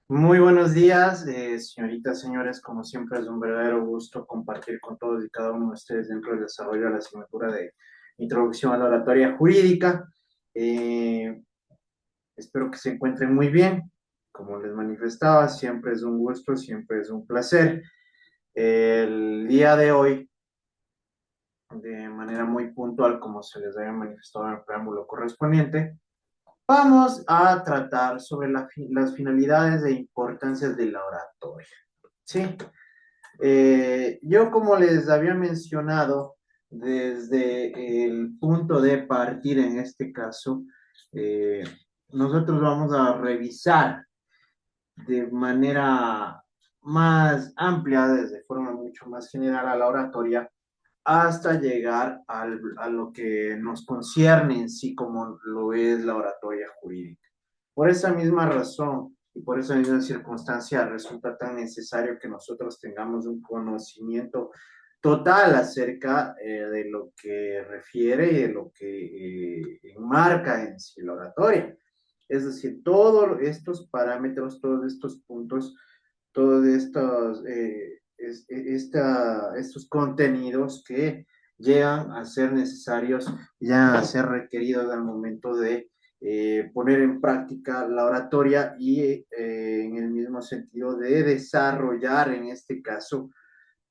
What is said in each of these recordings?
Muy buenos días, señoritas, señores. Como siempre, es un verdadero gusto compartir con todos y cada uno de ustedes dentro del desarrollo de la asignatura de Introducción a la Oratoria Jurídica. Eh, Espero que se encuentren muy bien. Como les manifestaba, siempre es un gusto, siempre es un placer. El día de hoy, de manera muy puntual, como se les había manifestado en el preámbulo correspondiente, vamos a tratar sobre las finalidades e importancias de la oratoria. Sí. Yo, como les había mencionado, desde el punto de partida en este caso, eh, nosotros vamos a revisar de manera más amplia, desde forma mucho más general a la oratoria, hasta llegar a lo que nos concierne en sí, como lo es la oratoria jurídica. Por esa misma razón y por esa misma circunstancia resulta tan necesario que nosotros tengamos un conocimiento total acerca de lo que refiere y de lo que enmarca en sí la oratoria. Es decir, todos estos parámetros, todos estos puntos, todos estos contenidos que llegan a ser necesarios, ya a ser requeridos al momento de poner en práctica la oratoria y en el mismo sentido de desarrollar en este caso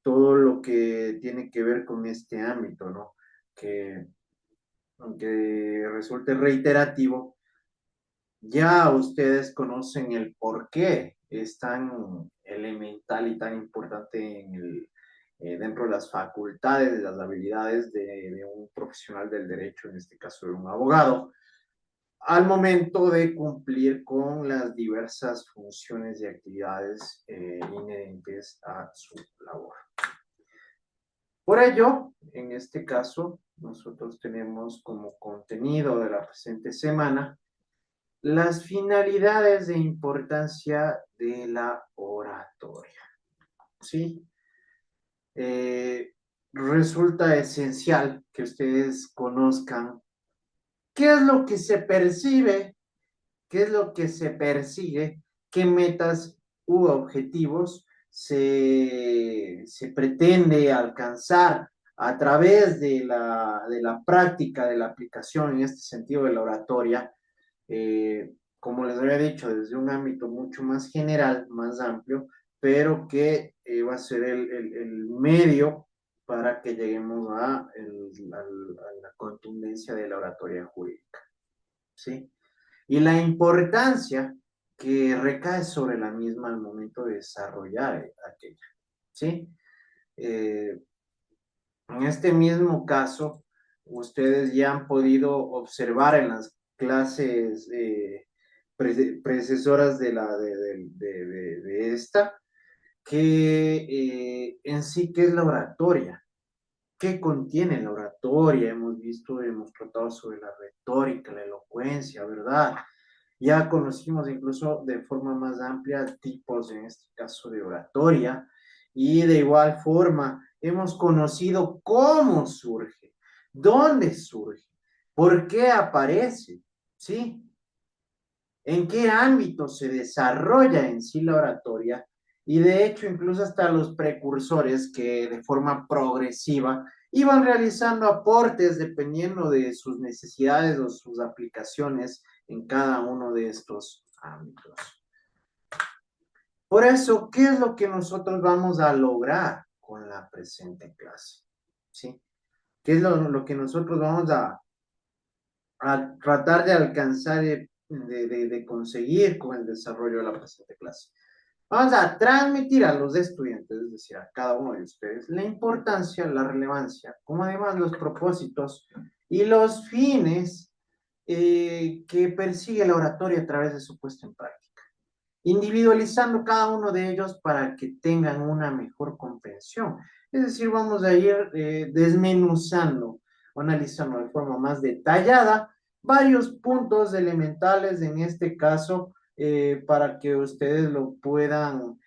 todo lo que tiene que ver con este ámbito, ¿no? Que aunque resulte reiterativo, ya ustedes conocen el por qué es tan elemental y tan importante dentro de las facultades, de las habilidades de un profesional del derecho, en este caso de un abogado, al momento de cumplir con las diversas funciones y actividades inherentes a su labor. Por ello, en este caso, nosotros tenemos como contenido de la presente semana las finalidades de importancia de la oratoria. ¿Sí? Eh, Resulta esencial que ustedes conozcan qué es lo que se percibe, qué es lo que se persigue, qué metas u objetivos se pretende alcanzar a través de la práctica, de la aplicación en este sentido de la oratoria, como les había dicho, desde un ámbito mucho más general, más amplio, pero que va a ser el medio para que lleguemos a la contundencia de la oratoria jurídica. ¿Sí? Y la importancia que recae sobre la misma al momento de desarrollar aquella. ¿Sí? Eh, en este mismo caso, ustedes ya han podido observar en las clases predecesoras de esta, que en sí, ¿qué es la oratoria? ¿Qué contiene la oratoria? Hemos visto, hemos tratado sobre la retórica, la elocuencia, ¿verdad? Ya conocimos incluso de forma más amplia tipos, en este caso, de oratoria, y de igual forma hemos conocido cómo surge, dónde surge, por qué aparece, ¿sí? En qué ámbito se desarrolla en sí la oratoria, y de hecho incluso hasta los precursores que de forma progresiva iban realizando aportes dependiendo de sus necesidades o sus aplicaciones en cada uno de estos ámbitos. Por eso, ¿qué es lo que nosotros vamos a lograr con la presente clase? ¿Sí? ¿Qué es lo que nosotros vamos a tratar de alcanzar, de conseguir con el desarrollo de la presente clase? Vamos a transmitir a los estudiantes, es decir, a cada uno de ustedes, la importancia, la relevancia, como además los propósitos y los fines que persigue la oratoria a través de su puesta en práctica, individualizando cada uno de ellos para que tengan una mejor comprensión. Es decir, vamos a ir desmenuzando o analizando de forma más detallada varios puntos elementales en este caso, para que ustedes lo puedan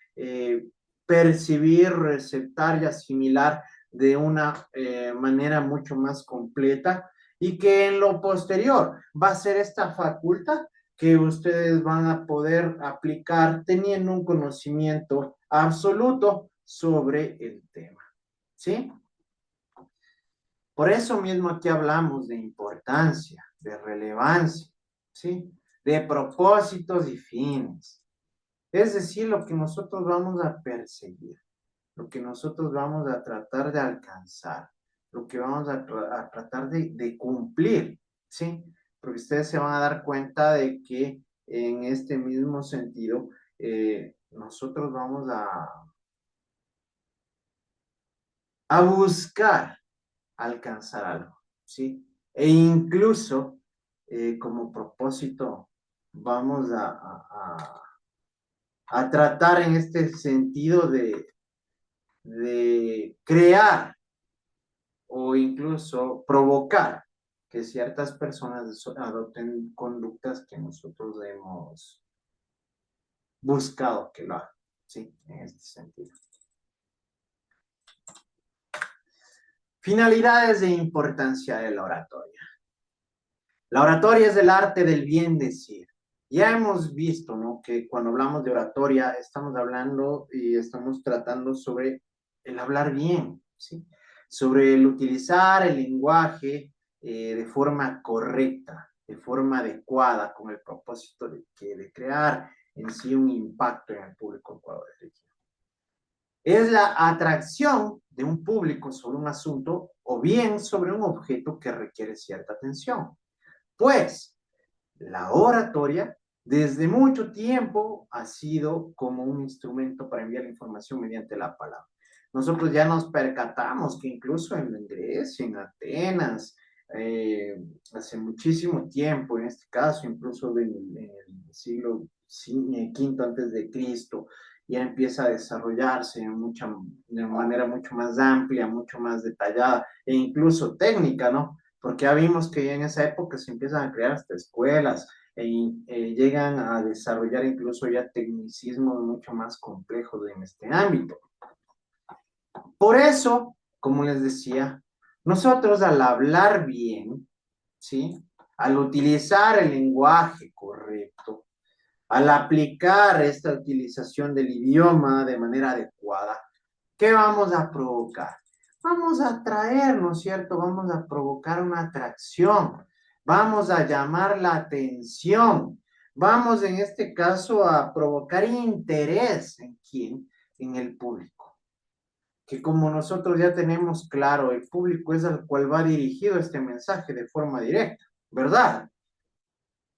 percibir, receptar y asimilar de una manera mucho más completa, y que en lo posterior va a ser esta facultad que ustedes van a poder aplicar teniendo un conocimiento absoluto sobre el tema, ¿sí? Por eso mismo aquí hablamos de importancia, de relevancia, ¿sí? De propósitos y fines. Es decir, lo que nosotros vamos a perseguir, lo que nosotros vamos a tratar de alcanzar, lo que vamos a tratar de cumplir, ¿sí? Porque ustedes se van a dar cuenta de que en este mismo sentido, nosotros vamos a buscar alcanzar algo, ¿sí? E incluso como propósito vamos a tratar en este sentido de crear o incluso provocar que ciertas personas adopten conductas que nosotros hemos buscado que lo hagan, ¿sí? En este sentido. Finalidades de importancia de la oratoria. La oratoria es el arte del bien decir. Ya hemos visto, ¿no?, que cuando hablamos de oratoria estamos hablando y estamos tratando sobre el hablar bien, ¿sí? Sobre el utilizar el lenguaje de forma correcta, de forma adecuada, con el propósito de crear en sí un impacto en el público al cual dirigimos. Es la atracción de un público sobre un asunto o bien sobre un objeto que requiere cierta atención. Pues la oratoria desde mucho tiempo ha sido como un instrumento para enviar información mediante la palabra. Nosotros ya nos percatamos que incluso en Grecia, en Atenas, hace muchísimo tiempo, en este caso, incluso en el siglo V antes de Cristo, ya empieza a desarrollarse de manera mucho más amplia, mucho más detallada e incluso técnica, ¿no? Porque ya vimos que en esa época se empiezan a crear hasta escuelas llegan a desarrollar incluso ya tecnicismos mucho más complejos en este ámbito. Por eso, como les decía, nosotros al hablar bien, ¿sí? Al utilizar el lenguaje correcto, al aplicar esta utilización del idioma de manera adecuada, ¿qué vamos a provocar? Vamos a atraer, ¿no es cierto? Vamos a provocar una atracción, vamos a llamar la atención, vamos en este caso a provocar interés en quién, en el público. Que como nosotros ya tenemos claro, el público es al cual va dirigido este mensaje de forma directa, ¿verdad?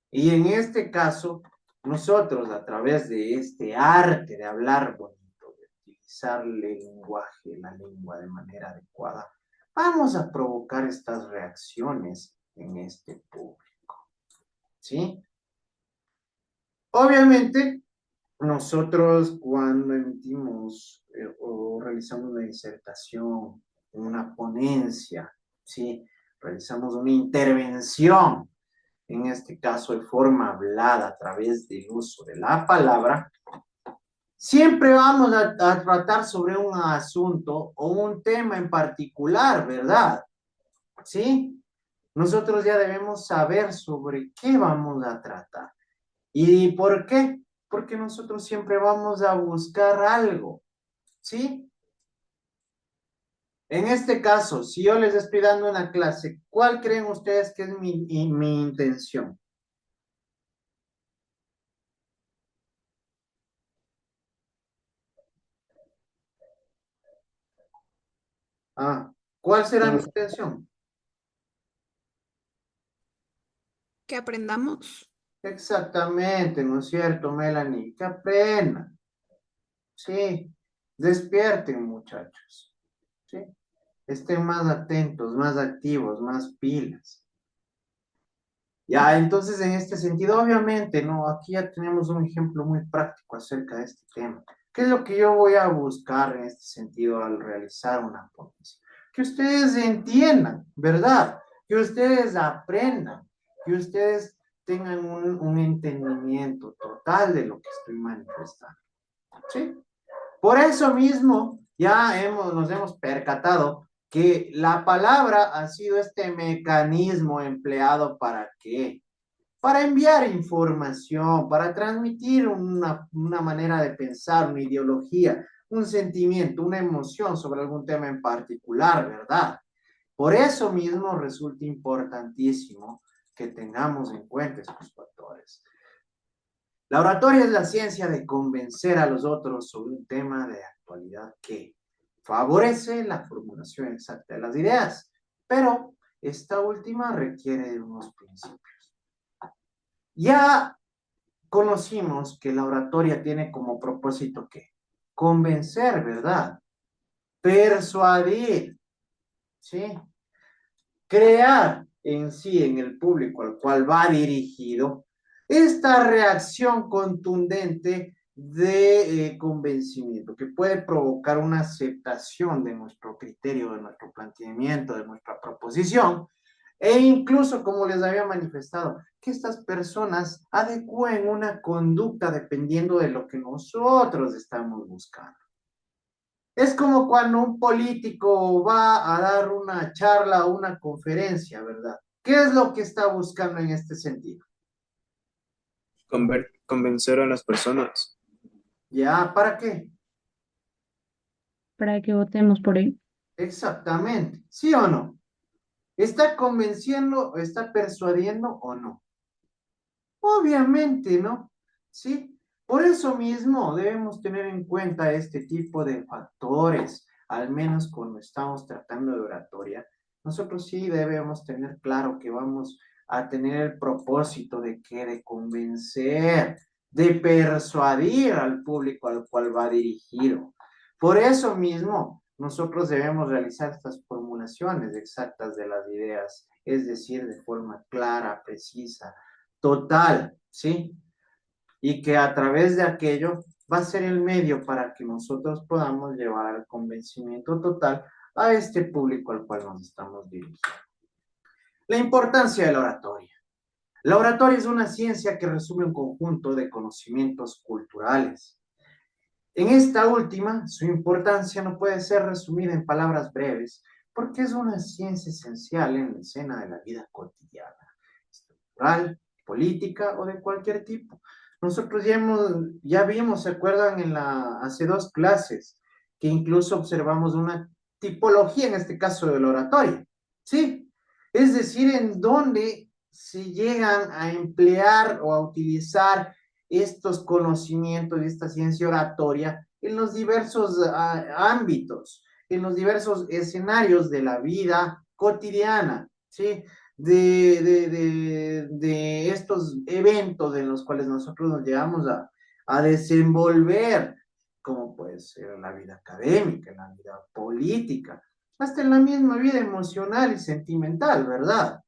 Y en este caso, nosotros a través de este arte de hablar bonito, de utilizar el lenguaje, la lengua de manera adecuada, vamos a provocar estas reacciones en este público, ¿sí? Obviamente, nosotros cuando emitimos o realizamos una disertación, una ponencia, ¿sí? Realizamos una intervención, en este caso de forma hablada a través del uso de la palabra, siempre vamos a tratar sobre un asunto o un tema en particular, ¿verdad? ¿Sí? Nosotros ya debemos saber sobre qué vamos a tratar. ¿Y por qué? Porque nosotros siempre vamos a buscar algo, ¿sí? En este caso, si yo les estoy dando una clase, ¿cuál creen ustedes que es mi intención? Ah, ¿cuál será mi intención? Que aprendamos. Exactamente, ¿no es cierto, Melanie? Que aprendan, sí, despierten, muchachos, sí, estén más atentos, más activos, más pilas. Ya, entonces en este sentido, obviamente, ¿no? Aquí ya tenemos un ejemplo muy práctico acerca de este tema. ¿Qué es lo que yo voy a buscar en este sentido al realizar una ponencia? Que ustedes entiendan, ¿verdad? Que ustedes aprendan, que ustedes tengan un entendimiento total de lo que estoy manifestando, ¿sí? Por eso mismo nos hemos percatado que la palabra ha sido este mecanismo empleado para qué? para enviar información, para transmitir una manera de pensar, una ideología, un sentimiento, una emoción sobre algún tema en particular, ¿verdad? Por eso mismo resulta importantísimo que tengamos en cuenta estos factores. La oratoria es la ciencia de convencer a los otros sobre un tema de actualidad que favorece la formulación exacta de las ideas, pero esta última requiere de unos principios. Ya conocimos que la oratoria tiene como propósito ¿qué? Convencer, ¿verdad? Persuadir, ¿sí? Crear en sí, en el público al cual va dirigido, esta reacción contundente de convencimiento que puede provocar una aceptación de nuestro criterio, de nuestro planteamiento, de nuestra proposición, e incluso, como les había manifestado, que estas personas adecúen una conducta dependiendo de lo que nosotros estamos buscando. Es como cuando un político va a dar una charla o una conferencia, ¿verdad? ¿Qué es lo que está buscando en este sentido? Convencer a las personas. ¿Ya? ¿Para qué? para que votemos por él. Exactamente. ¿Sí o no? ¿Está convenciendo, está persuadiendo o no? Obviamente, ¿no? ¿Sí? Por eso mismo debemos tener en cuenta este tipo de factores, al menos cuando estamos tratando de oratoria. Nosotros sí debemos tener claro que vamos a tener el propósito de que de convencer, de persuadir al público al cual va dirigido. Por eso mismo, nosotros debemos realizar estas formulaciones exactas de las ideas, es decir, de forma clara, precisa, total, ¿sí? Y que a través de aquello va a ser el medio para que nosotros podamos llevar al convencimiento total a este público al cual nos estamos dirigiendo. La importancia de la oratoria. La oratoria es una ciencia que resume un conjunto de conocimientos culturales. En esta última, su importancia no puede ser resumida en palabras breves, porque es una ciencia esencial en la escena de la vida cotidiana, estructural, política o de cualquier tipo. Nosotros ya vimos, ¿se acuerdan? Hace dos clases, que incluso observamos una tipología, en este caso del oratorio, ¿sí? Es decir, en donde se llegan a emplear o a utilizar estos conocimientos de esta ciencia oratoria en los diversos ámbitos, en los diversos escenarios de la vida cotidiana, ¿sí? De estos eventos en los cuales nosotros nos llegamos a desenvolver, como puede ser la vida académica, en la vida política, hasta en la misma vida emocional y sentimental, ¿verdad?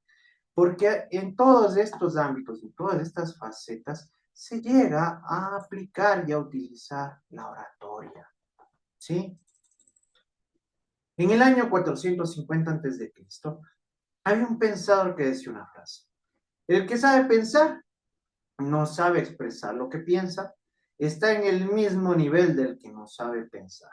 Porque en todos estos ámbitos, en todas estas facetas, se llega a aplicar y a utilizar la oratoria, ¿sí? En el año 450 a.C., había un pensador que decía una frase: el que sabe pensar no sabe expresar lo que piensa, está en el mismo nivel del que no sabe pensar.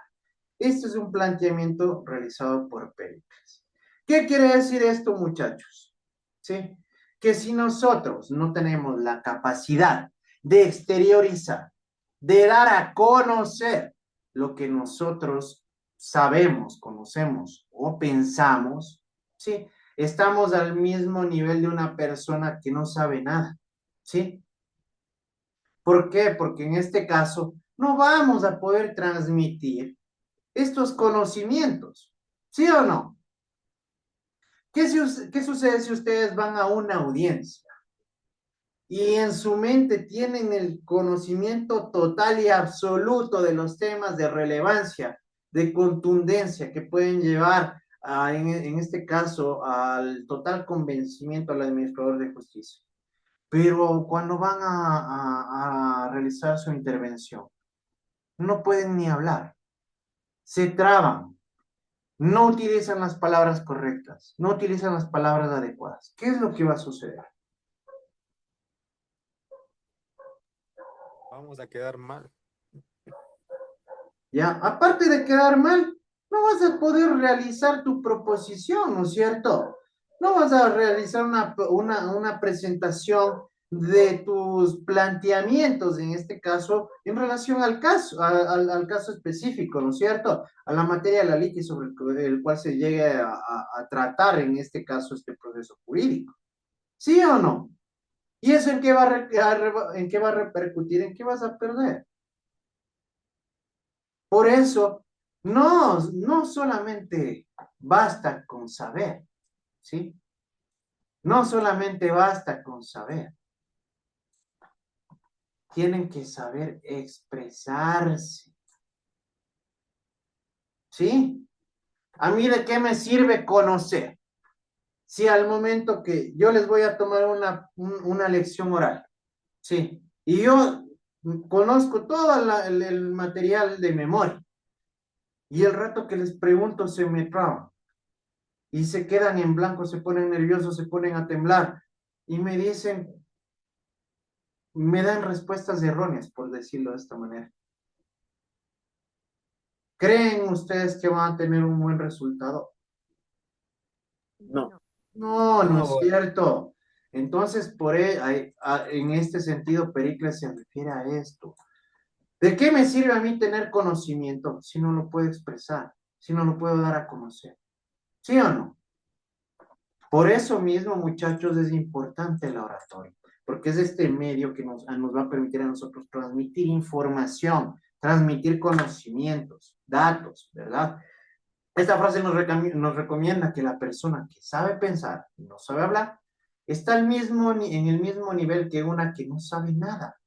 Este es un planteamiento realizado por Pericles. ¿Qué quiere decir esto, muchachos? ¿Sí? Que si nosotros no tenemos la capacidad de exteriorizar, de dar a conocer lo que nosotros sabemos, conocemos o pensamos, ¿sí? Estamos al mismo nivel de una persona que no sabe nada, ¿sí? ¿Por qué? Porque en este caso no vamos a poder transmitir estos conocimientos, ¿sí o no? ¿Qué sucede si ustedes van a una audiencia y en su mente tienen el conocimiento total y absoluto de los temas de relevancia, de contundencia que pueden llevar en este caso al total convencimiento al administrador de justicia? Pero cuando van a realizar su intervención, no pueden ni hablar, se traban, no utilizan las palabras correctas, no utilizan las palabras adecuadas. ¿Qué es lo que va a suceder? Vamos a quedar mal. ¿Ya? Aparte de quedar mal, no vas a poder realizar tu proposición, ¿no es cierto? No vas a realizar una presentación de tus planteamientos, en este caso, en relación al caso, al caso específico, ¿no es cierto? A la materia de la litis sobre el cual se llegue a tratar, en este caso, este proceso jurídico. ¿Sí o no? ¿Y eso en qué va en qué va a repercutir? ¿En qué vas a perder? Por eso, no solamente basta con saber, ¿sí? No solamente basta con saber. Tienen que saber expresarse, ¿sí? ¿A mí de qué me sirve conocer? Si al momento que yo les voy a tomar una lección oral, ¿sí? Y yo conozco todo el material de memoria, y el rato que les pregunto se me traba, y se quedan en blanco, se ponen nerviosos, se ponen a temblar, y me dicen, me dan respuestas erróneas, por decirlo de esta manera. ¿Creen ustedes que van a tener un buen resultado? No. No, no es No, cierto. Entonces, en este sentido, Pericles se refiere a esto. ¿De qué me sirve a mí tener conocimiento si no lo puedo expresar, si no lo puedo dar a conocer? ¿Sí o no? Por eso mismo, muchachos, es importante la oratoria, porque es este medio que nos va a permitir a nosotros transmitir información, transmitir conocimientos, datos, ¿verdad? Esta frase nos recomienda que la persona que sabe pensar y no sabe hablar está en el mismo nivel que una que no sabe nada.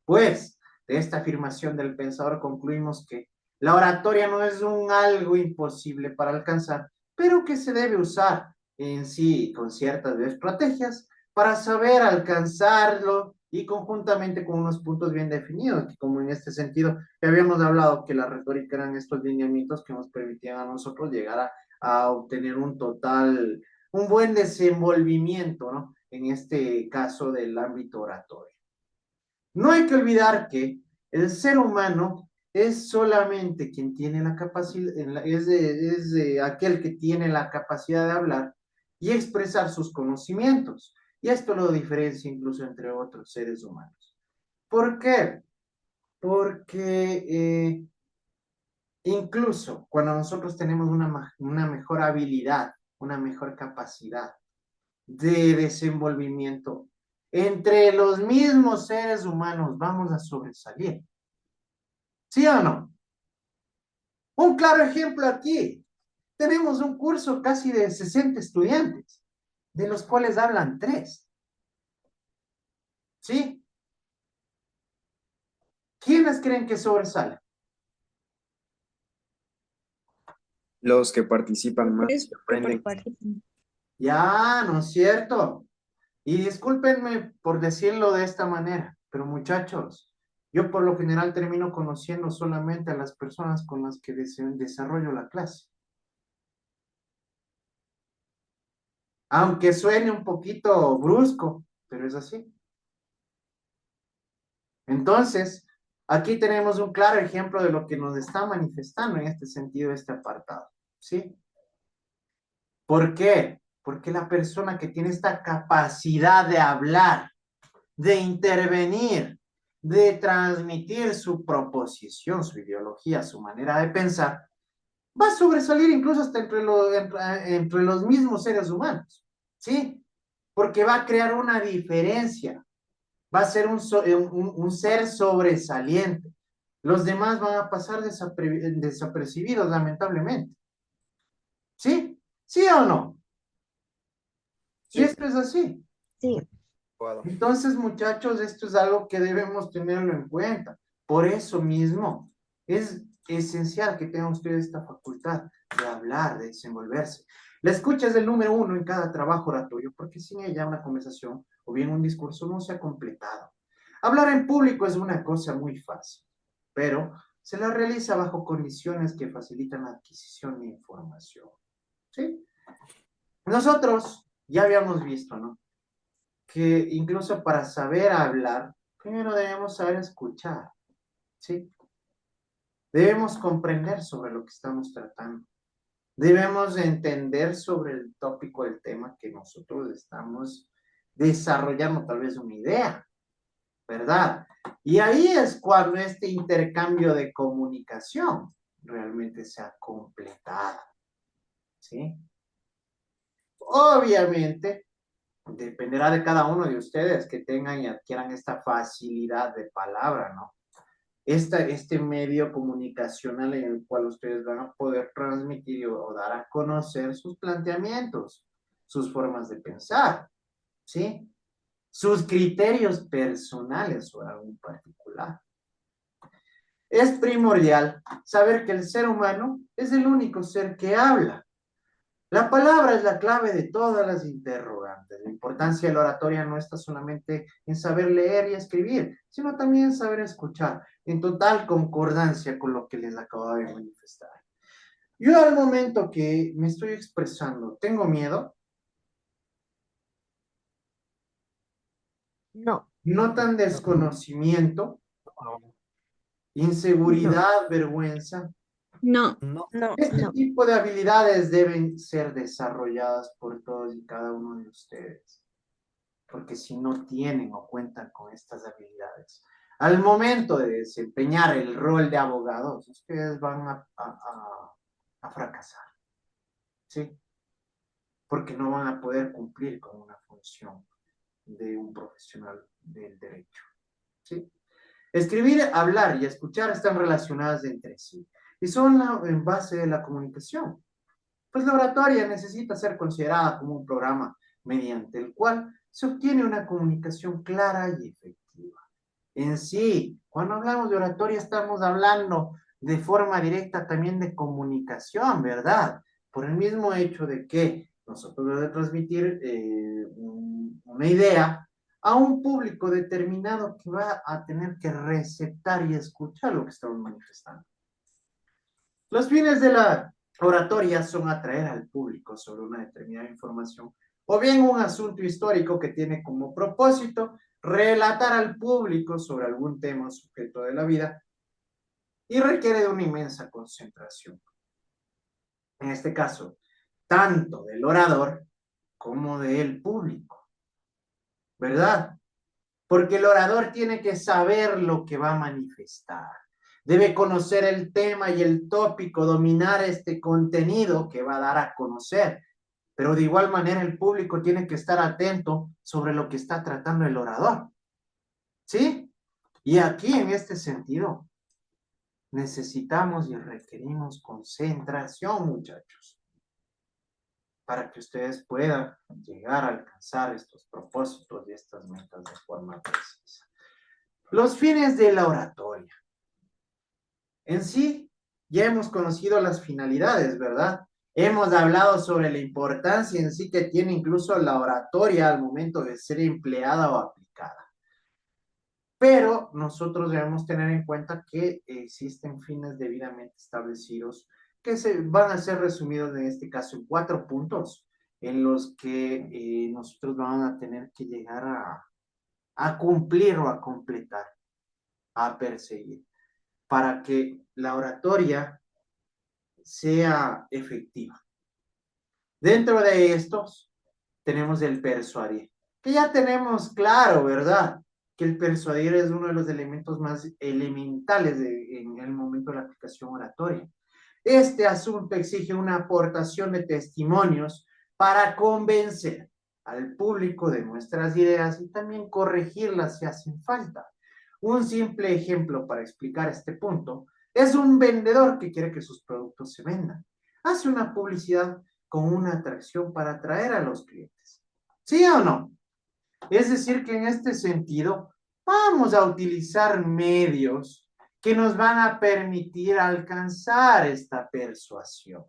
Pues, de esta afirmación del pensador concluimos que la oratoria no es un algo imposible para alcanzar, pero que se debe usar en sí con ciertas estrategias para saber alcanzarlo y conjuntamente con unos puntos bien definidos, que como en este sentido ya habíamos hablado que la retórica eran estos lineamientos que nos permitían a nosotros llegar a obtener un buen desenvolvimiento, ¿no? En este caso del ámbito oratorio. No hay que olvidar que el ser humano es solamente quien tiene la capacidad, aquel que tiene la capacidad de hablar y expresar sus conocimientos. Y esto lo diferencia incluso entre otros seres humanos. ¿Por qué? Porque incluso cuando nosotros tenemos una mejor habilidad, una mejor capacidad de desenvolvimiento, entre los mismos seres humanos vamos a sobresalir. ¿Sí o no? Un claro ejemplo aquí. Tenemos un curso casi de 60 estudiantes, de los cuales hablan 3. ¿Sí? ¿Quiénes creen que sobresalen? los que participan más Es y aprenden. Ya, ¿no es cierto? Y discúlpenme por decirlo de esta manera, pero muchachos, yo por lo general termino conociendo solamente a las personas con las que desarrollo la clase. Aunque suene un poquito brusco, pero es así. Entonces, aquí tenemos un claro ejemplo de lo que nos está manifestando en este sentido este apartado, ¿sí? ¿Por qué? Porque la persona que tiene esta capacidad de hablar, de intervenir, de transmitir su proposición, su ideología, su manera de pensar, va a sobresalir incluso hasta entre los mismos seres humanos, ¿sí? Porque va a crear una diferencia, va a ser un ser sobresaliente. Los demás van a pasar desapercibidos, lamentablemente. ¿Sí? ¿Sí o no? Y Sí, esto es así. Sí, adecuado. Entonces, muchachos, esto es algo que debemos tenerlo en cuenta. Por eso mismo, es esencial que tengan ustedes esta facultad de hablar, de desenvolverse. La escucha es el número 1 en cada trabajo oratorio, porque sin ella una conversación o bien un discurso no se ha completado. Hablar en público es una cosa muy fácil, pero se la realiza bajo condiciones que facilitan la adquisición de información. ¿Sí? Nosotros ya habíamos visto, ¿no? Que incluso para saber hablar, primero debemos saber escuchar, ¿sí? Debemos comprender sobre lo que estamos tratando. Debemos entender sobre el tópico del tema que nosotros estamos desarrollando tal vez una idea, ¿verdad? Y ahí es cuando este intercambio de comunicación realmente se ha completado, ¿sí? Obviamente, dependerá de cada uno de ustedes que tengan y adquieran esta facilidad de palabra, ¿no? Este medio comunicacional en el cual ustedes van a poder transmitir o dar a conocer sus planteamientos, sus formas de pensar, ¿sí? Sus criterios personales sobre algo en particular. Es primordial saber que el ser humano es el único ser que habla. La palabra es la clave de todas las interrogantes. La importancia de la oratoria no está solamente en saber leer y escribir, sino también en saber escuchar, en total concordancia con lo que les acabo de manifestar. Yo al momento que me estoy expresando, ¿tengo miedo? No. ¿Notan desconocimiento, inseguridad, vergüenza? No. No. Este tipo de habilidades deben ser desarrolladas por todos y cada uno de ustedes, porque si no tienen o cuentan con estas habilidades, al momento de desempeñar el rol de abogados, ustedes van a fracasar, ¿sí? Porque no van a poder cumplir con una función de un profesional del derecho, ¿sí? Escribir, hablar y escuchar están relacionadas entre sí y son en base de la comunicación. Pues la oratoria necesita ser considerada como un programa mediante el cual se obtiene una comunicación clara y efectiva. En sí, cuando hablamos de oratoria estamos hablando de forma directa también de comunicación, ¿verdad? Por el mismo hecho de que nosotros debemos transmitir una idea a un público determinado que va a tener que receptar y escuchar lo que estamos manifestando. Los fines de la oratoria son atraer al público sobre una determinada información o bien un asunto histórico que tiene como propósito relatar al público sobre algún tema sujeto de la vida y requiere de una inmensa concentración. En este caso, tanto del orador como del público, ¿verdad? Porque el orador tiene que saber lo que va a manifestar. Debe conocer el tema y el tópico, dominar este contenido que va a dar a conocer. Pero de igual manera el público tiene que estar atento sobre lo que está tratando el orador. ¿Sí? Y aquí en este sentido necesitamos y requerimos concentración, muchachos, para que ustedes puedan llegar a alcanzar estos propósitos y estas metas de forma precisa. Los fines de la oratoria. En sí, ya hemos conocido las finalidades, ¿verdad? Hemos hablado sobre la importancia en sí que tiene incluso la oratoria al momento de ser empleada o aplicada. Pero nosotros debemos tener en cuenta que existen fines debidamente establecidos que se van a ser resumidos en este caso en 4 puntos en los que nosotros vamos a tener que llegar a cumplir o a completar, a perseguir, para que la oratoria sea efectiva. Dentro de estos tenemos el persuadir, que ya tenemos claro, ¿verdad? Que el persuadir es uno de los elementos más elementales en el momento de la aplicación oratoria. Este asunto exige una aportación de testimonios para convencer al público de nuestras ideas y también corregirlas si hacen falta. Un simple ejemplo para explicar este punto es un vendedor que quiere que sus productos se vendan. Hace una publicidad con una atracción para atraer a los clientes. ¿Sí o no? Es decir, que en este sentido vamos a utilizar medios que nos van a permitir alcanzar esta persuasión,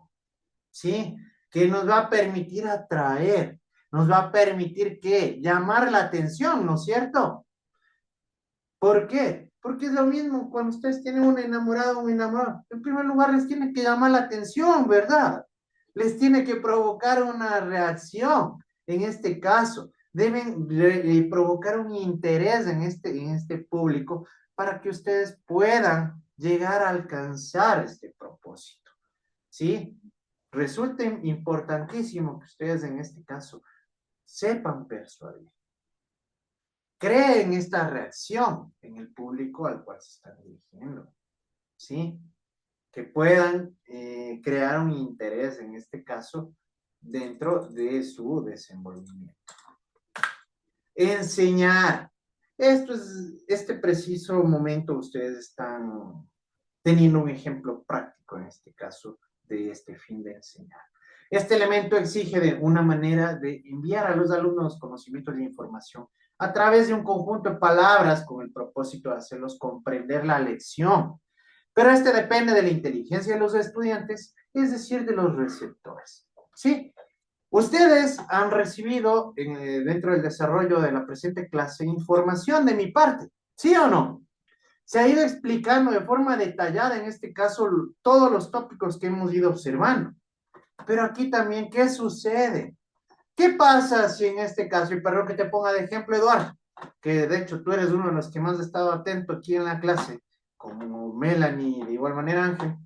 ¿sí? Que nos va a permitir atraer, nos va a permitir que llamar la atención, ¿no es cierto? ¿Por qué? Porque es lo mismo cuando ustedes tienen un enamorado o un enamorado. En primer lugar, les tiene que llamar la atención, ¿verdad? Les tiene que provocar una reacción. En este caso, deben provocar un interés en este público para que ustedes puedan llegar a alcanzar este propósito. ¿Sí? Resulta importantísimo que ustedes en este caso sepan persuadir. creen esta reacción en el público al cual se están dirigiendo, ¿sí? Que puedan crear un interés, en este caso, dentro de su desenvolvimiento. Enseñar. Este preciso momento ustedes están teniendo un ejemplo práctico, en este caso, de este fin de enseñar. Este elemento exige de una manera de enviar a los alumnos conocimientos e información a través de un conjunto de palabras con el propósito de hacerlos comprender la lección. Pero este depende de la inteligencia de los estudiantes, es decir, de los receptores. ¿Sí? Ustedes han recibido dentro del desarrollo de la presente clase información de mi parte, ¿sí o no? Se ha ido explicando de forma detallada, en este caso, todos los tópicos que hemos ido observando. Pero aquí también, ¿qué sucede? ¿Qué pasa si en este caso, y perdón que te ponga de ejemplo, Eduardo, que de hecho tú eres uno de los que más ha estado atento aquí en la clase, como Melanie, de igual manera Ángel?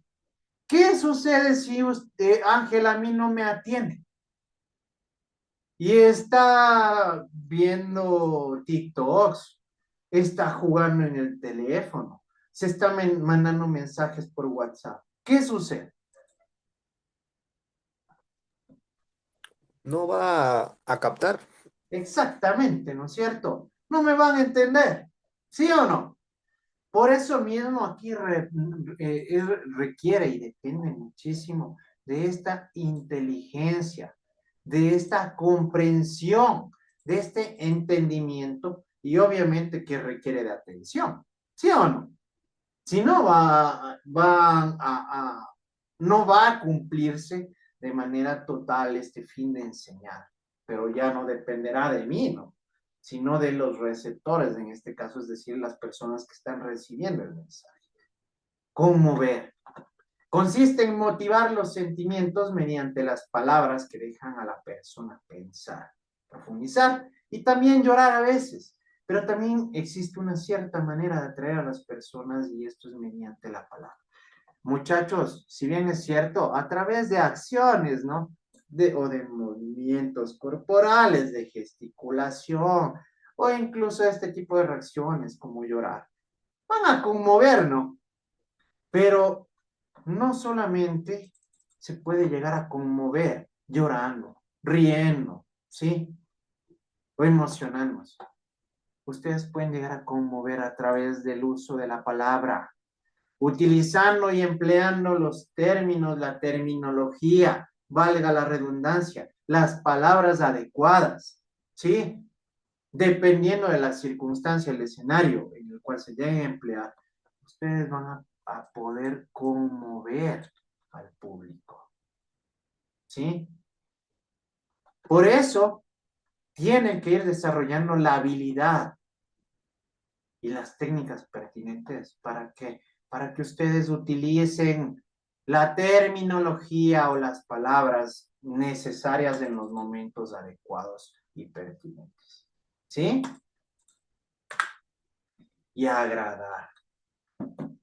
¿Qué sucede si Ángel a mí no me atiende? Y está viendo TikToks, está jugando en el teléfono, se está mandando mensajes por WhatsApp. ¿Qué sucede? No va a captar. Exactamente, ¿no es cierto? No me van a entender, ¿sí o no? Por eso mismo aquí requiere y depende muchísimo de esta inteligencia, de esta comprensión, de este entendimiento y obviamente que requiere de atención, ¿sí o no? Si no no va a cumplirse de manera total este fin de enseñar, pero ya no dependerá de mí, ¿no? Sino de los receptores, en este caso, es decir, las personas que están recibiendo el mensaje. Conmover. Consiste en motivar los sentimientos mediante las palabras que dejan a la persona pensar, profundizar y también llorar a veces. Pero también existe una cierta manera de atraer a las personas y esto es mediante la palabra. Muchachos, si bien es cierto, a través de acciones, ¿no? O de movimientos corporales, de gesticulación, o incluso este tipo de reacciones como llorar, van a conmover, ¿no? Pero no solamente se puede llegar a conmover llorando, riendo, ¿sí? O emocionándose. Ustedes pueden llegar a conmover a través del uso de la palabra, utilizando y empleando los términos, la terminología, valga la redundancia, las palabras adecuadas, ¿sí? Dependiendo de la circunstancia, el escenario en el cual se lleguen a emplear, ustedes van a poder conmover al público, ¿sí? Por eso tienen que ir desarrollando la habilidad y las técnicas pertinentes para que ustedes utilicen la terminología o las palabras necesarias en los momentos adecuados y pertinentes. ¿Sí? Y agradar.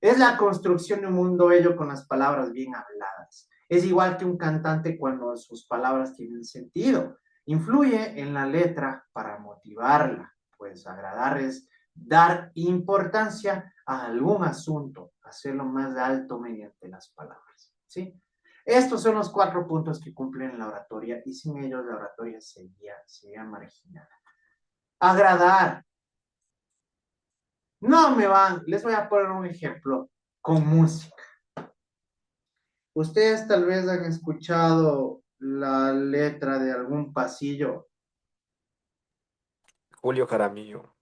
Es la construcción de un mundo bello con las palabras bien habladas. Es igual que un cantante cuando sus palabras tienen sentido. Influye en la letra para motivarla, pues agradar es dar importancia a algún asunto, hacerlo más alto mediante las palabras. ¿Sí? Estos son los 4 puntos que cumplen la oratoria y sin ellos la oratoria sería marginada. Agradar. No me van, les voy a poner un ejemplo con música. Ustedes tal vez han escuchado la letra de algún pasillo. Julio Jaramillo.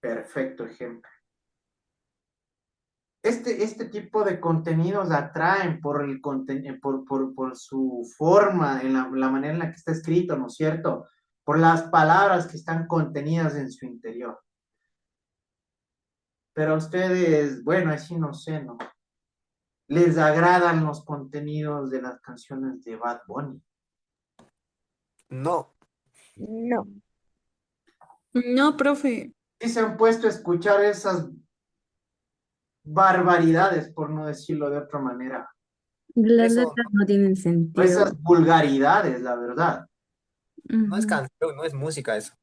Perfecto ejemplo. Este tipo de contenidos atraen por su forma, en la manera en la que está escrito, ¿no es cierto? Por las palabras que están contenidas en su interior. Pero a ustedes, bueno, así no sé, ¿no? Les agradan los contenidos de las canciones de Bad Bunny. No, No, No, profe. Y se han puesto a escuchar esas barbaridades, por no decirlo de otra manera, las eso letras no tienen o sentido. esas vulgaridades, la verdad. no es Ujú. canción, no es música eso.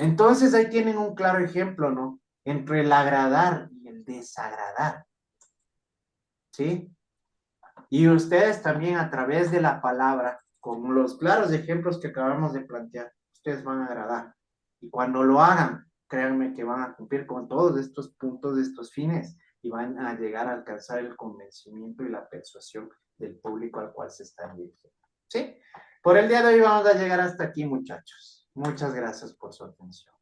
Entonces ahí tienen un claro ejemplo, ¿no? Entre el agradar y el desagradar. ¿Sí? Y ustedes también a través de la palabra, con los claros ejemplos que acabamos de plantear, ustedes van a agradar. Y cuando lo hagan, créanme que van a cumplir con todos estos puntos, estos fines, y van a llegar a alcanzar el convencimiento y la persuasión del público al cual se están dirigiendo. ¿Sí? Por el día de hoy vamos a llegar hasta aquí, muchachos. Muchas gracias por su atención.